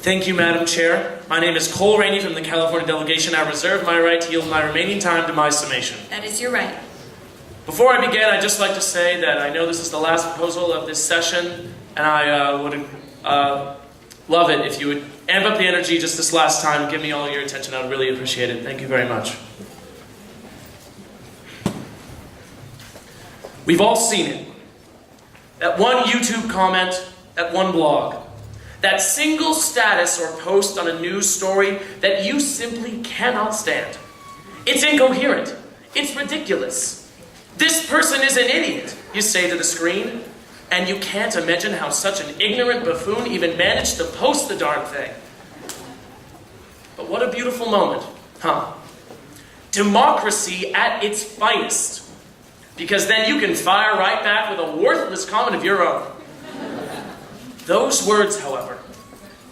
Thank you, Madam Chair. My name is Cole Rainey from the California delegation. I reserve my right to yield my remaining time to my summation. That is your right. Before I begin, I'd just like to say that I know this is the last proposal of this session, and I would love it if you would amp up the energy just this last time and give me all your attention. I would really appreciate it. Thank you very much. We've all seen it. That one YouTube comment, that one blog, that single status or post on a news story that you simply cannot stand. It's incoherent. It's ridiculous. This person is an idiot, you say to the screen, and you can't imagine how such an ignorant buffoon even managed to post the darn thing. But what a beautiful moment, huh? Democracy at its finest. Because then you can fire right back with a worthless comment of your own. Those words, however,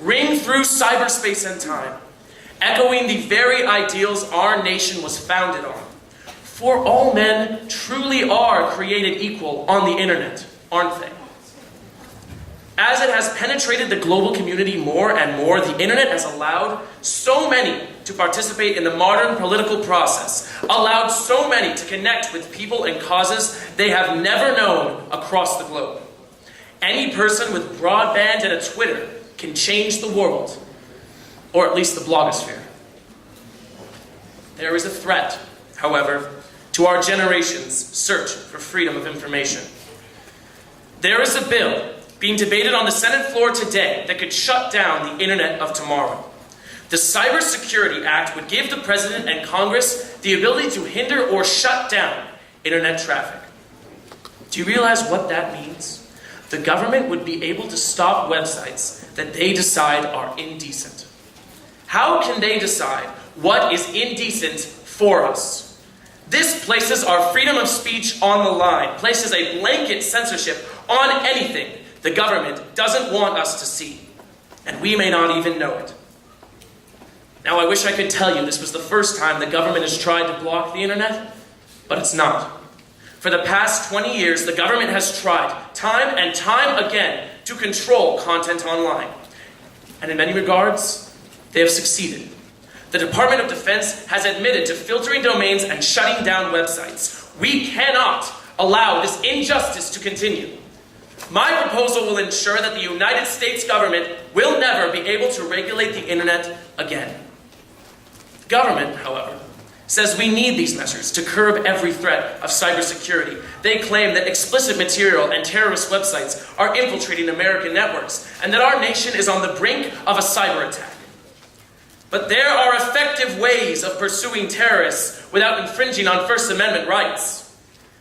ring through cyberspace and time, echoing the very ideals our nation was founded on. For all men truly are created equal on the internet, aren't they? As it has penetrated the global community more and more, the internet has allowed so many to participate in the modern political process, allowed so many to connect with people and causes they have never known across the globe. Any person with broadband and a Twitter can change the world, or at least the blogosphere. There is a threat, however, to our generation's search for freedom of information. There is a bill being debated on the Senate floor today that could shut down the internet of tomorrow. The Cybersecurity Act would give the President and Congress the ability to hinder or shut down internet traffic. Do you realize what that means? The government would be able to stop websites that they decide are indecent. How can they decide what is indecent for us? This places our freedom of speech on the line, places a blanket censorship on anything the government doesn't want us to see, and we may not even know it. Now, I wish I could tell you this was the first time the government has tried to block the internet, but it's not. For the past 20 years, the government has tried, time and time again, to control content online. And in many regards, they have succeeded. The Department of Defense has admitted to filtering domains and shutting down websites. We cannot allow this injustice to continue. My proposal will ensure that the United States government will never be able to regulate the internet again. The government, however, says we need these measures to curb every threat of cybersecurity. They claim that explicit material and terrorist websites are infiltrating American networks and that our nation is on the brink of a cyber attack. But there are effective ways of pursuing terrorists without infringing on First Amendment rights.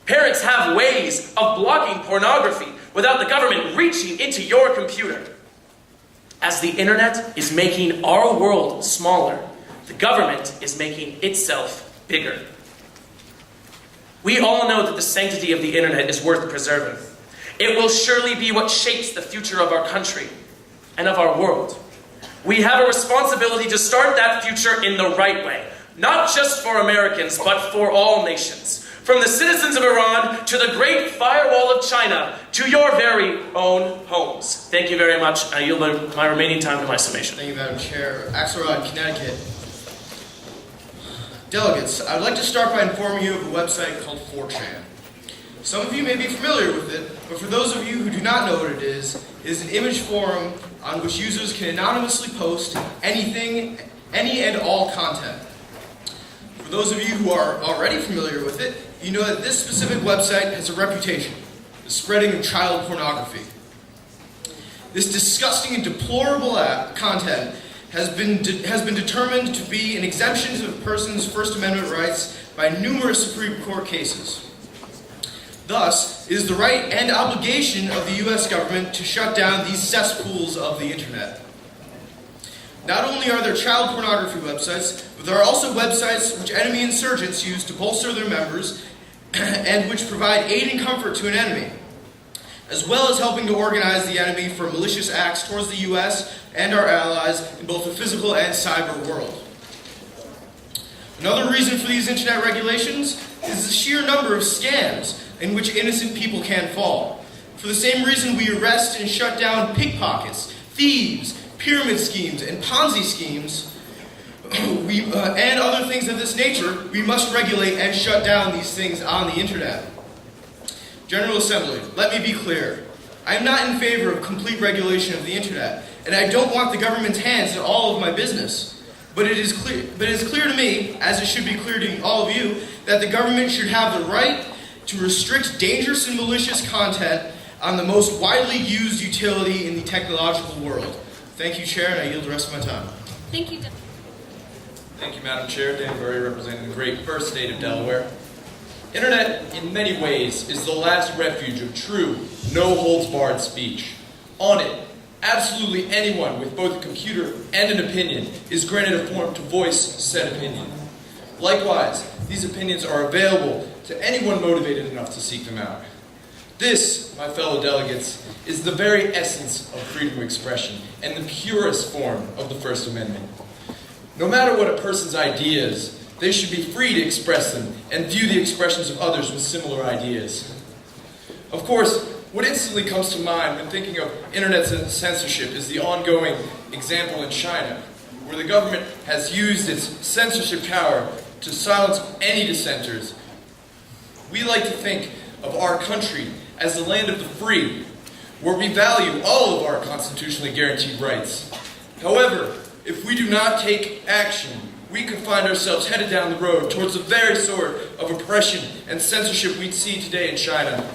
Parents have ways of blocking pornography without the government reaching into your computer. As the internet is making our world smaller, the government is making itself bigger. We all know that the sanctity of the internet is worth preserving. It will surely be what shapes the future of our country and of our world. We have a responsibility to start that future in the right way, not just for Americans, but for all nations. From the citizens of Iran to the great firewall of China to your very own homes. Thank you very much. I yield my remaining time to my summation. Thank you, Madam Chair. Axelrod, Connecticut. Delegates, I would like to start by informing you of a website called 4chan. Some of you may be familiar with it, but for those of you who do not know what it is an image forum on which users can anonymously post anything, any and all content. For those of you who are already familiar with it, you know that this specific website has a reputation, the spreading of child pornography. This disgusting and deplorable content has been determined to be an exemption to a person's First Amendment rights by numerous Supreme Court cases. Thus, it is the right and obligation of the U.S. government to shut down these cesspools of the internet. Not only are there child pornography websites, but there are also websites which enemy insurgents use to bolster their members and which provide aid and comfort to an enemy, as well as helping to organize the enemy for malicious acts towards the U.S. and our allies in both the physical and cyber world. Another reason for these internet regulations is the sheer number of scams in which innocent people can fall. For the same reason we arrest and shut down pickpockets, thieves, pyramid schemes, and Ponzi schemes, and other things of this nature, we must regulate and shut down these things on the internet. General Assembly, let me be clear. I am not in favor of complete regulation of the internet, and I don't want the government's hands in all of my business. But it is clear to me, as it should be clear to all of you, that the government should have the right to restrict dangerous and malicious content on the most widely used utility in the technological world. Thank you, Chair, and I yield the rest of my time. Thank you. Thank you, Madam Chair. Dan Burry, representing the great first state of Delaware. Internet, in many ways, is the last refuge of true, no-holds-barred speech. On it, absolutely anyone with both a computer and an opinion is granted a forum to voice said opinion. Likewise, these opinions are available to anyone motivated enough to seek them out. This, my fellow delegates, is the very essence of freedom of expression and the purest form of the First Amendment. No matter what a person's ideas, they should be free to express them and view the expressions of others with similar ideas. Of course, what instantly comes to mind when thinking of internet censorship is the ongoing example in China, where the government has used its censorship power to silence any dissenters. We like to think of our country as the land of the free, where we value all of our constitutionally guaranteed rights. However, if we do not take action, we could find ourselves headed down the road towards the very sort of oppression and censorship we see today in China.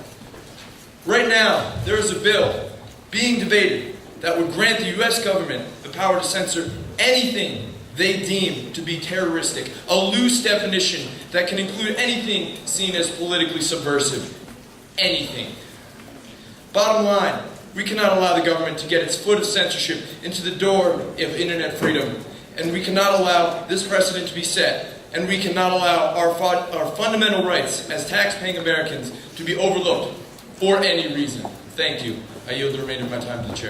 Right now, there is a bill being debated that would grant the U.S. government the power to censor anything they deem to be terroristic, a loose definition that can include anything seen as politically subversive. Anything. Bottom line, we cannot allow the government to get its foot of censorship into the door of internet freedom, and we cannot allow this precedent to be set, and we cannot allow our fundamental rights as tax-paying Americans to be overlooked for any reason. Thank you. I yield the remainder of my time to the Chair.